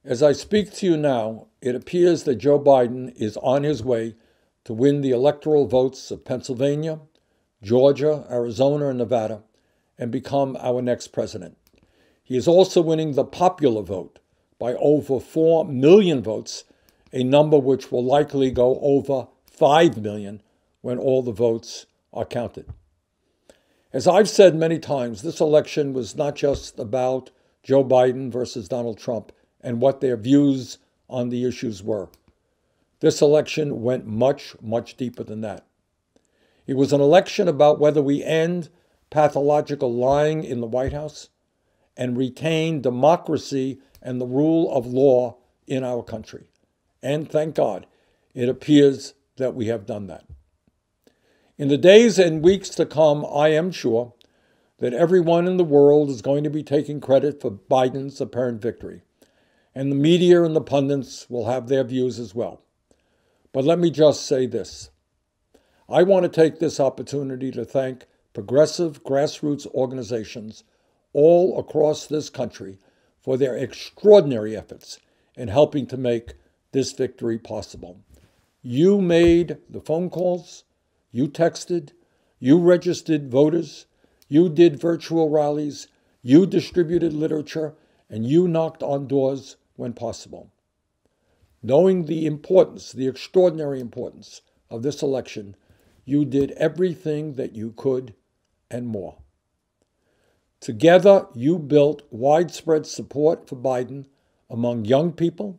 As I speak to you now, it appears that Joe Biden is on his way to win the electoral votes of Pennsylvania, Georgia, Arizona, and Nevada, and become our next president. He is also winning the popular vote by over 4 million votes, a number which will likely go over 5 million when all the votes are counted. As I've said many times, this election was not just about Joe Biden versus Donald Trump and what their views on the issues were. This election went much, much deeper than that. It was an election about whether we end pathological lying in the White House and retain democracy and the rule of law in our country. And thank God, it appears that we have done that. In the days and weeks to come, I am sure that everyone in the world is going to be taking credit for Biden's apparent victory. And the media and the pundits will have their views as well. But let me just say this. I want to take this opportunity to thank progressive grassroots organizations all across this country for their extraordinary efforts in helping to make this victory possible. You made the phone calls, you texted, you registered voters, you did virtual rallies, you distributed literature, and you knocked on doors when possible. Knowing the importance, the extraordinary importance of this election, you did everything that you could and more. Together, you built widespread support for Biden among young people,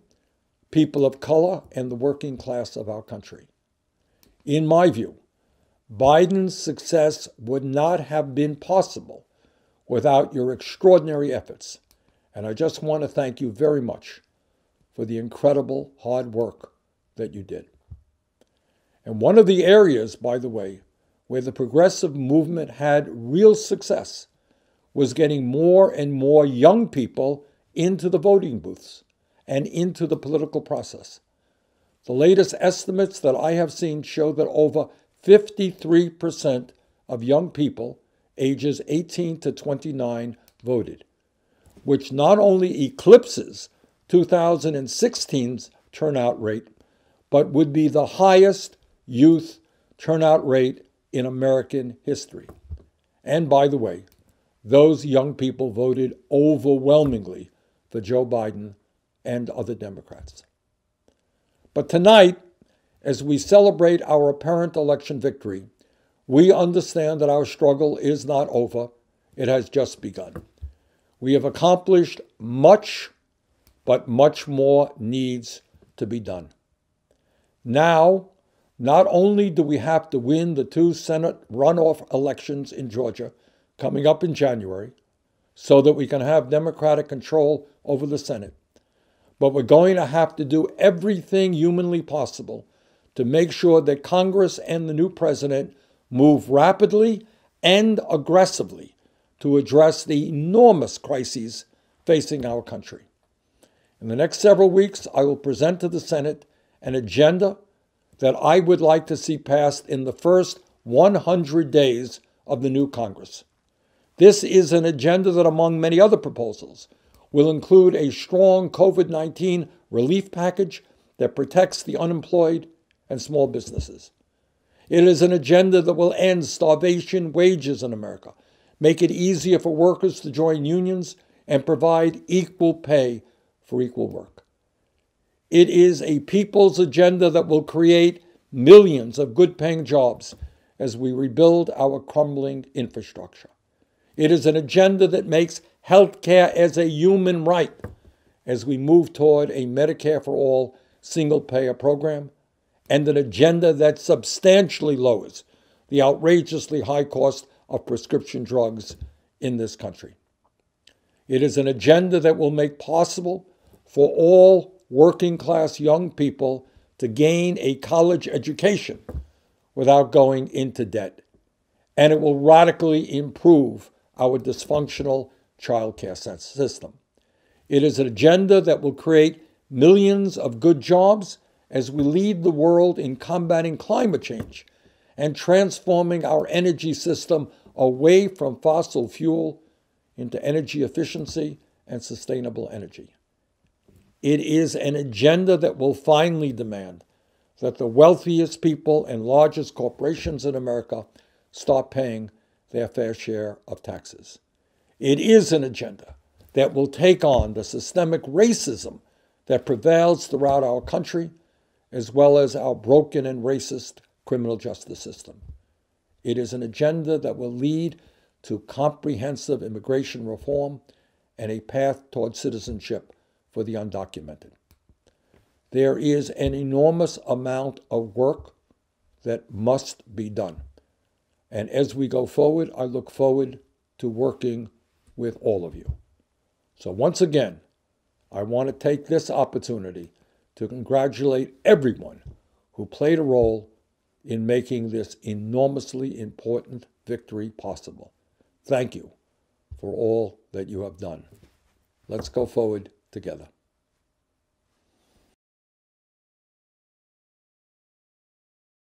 people of color, and the working class of our country. In my view, Biden's success would not have been possible without your extraordinary efforts. And I just want to thank you very much for the incredible hard work that you did. And one of the areas, by the way, where the progressive movement had real success was getting more and more young people into the voting booths and into the political process. The latest estimates that I have seen show that over 53% of young people ages 18 to 29 voted, which not only eclipses 2016's turnout rate, but would be the highest youth turnout rate in American history. And by the way, those young people voted overwhelmingly for Joe Biden and other Democrats. But tonight, as we celebrate our apparent election victory, we understand that our struggle is not over. It has just begun. We have accomplished much, but much more needs to be done. Now, not only do we have to win the 2 Senate runoff elections in Georgia coming up in January so that we can have Democratic control over the Senate, but we're going to have to do everything humanly possible to make sure that Congress and the new president move rapidly and aggressively to address the enormous crises facing our country. In the next several weeks, I will present to the Senate an agenda that I would like to see passed in the first 100 days of the new Congress. This is an agenda that, among many other proposals, will include a strong COVID-19 relief package that protects the unemployed and small businesses. It is an agenda that will end starvation wages in America, make it easier for workers to join unions, and provide equal pay for equal work. It is a people's agenda that will create millions of good-paying jobs as we rebuild our crumbling infrastructure. It is an agenda that makes health care as a human right as we move toward a Medicare for all single-payer program, and an agenda that substantially lowers the outrageously high cost of prescription drugs in this country. It is an agenda that will make possible for all working-class young people to gain a college education without going into debt. And it will radically improve our dysfunctional child care system. It is an agenda that will create millions of good jobs as we lead the world in combating climate change and transforming our energy system away from fossil fuel into energy efficiency and sustainable energy. It is an agenda that will finally demand that the wealthiest people and largest corporations in America start paying their fair share of taxes. It is an agenda that will take on the systemic racism that prevails throughout our country, as well as our broken and racist criminal justice system. It is an agenda that will lead to comprehensive immigration reform and a path toward citizenship for the undocumented. There is an enormous amount of work that must be done. And as we go forward, I look forward to working with all of you. So once again, I want to take this opportunity to congratulate everyone who played a role in making this enormously important victory possible. Thank you for all that you have done. Let's go forward together.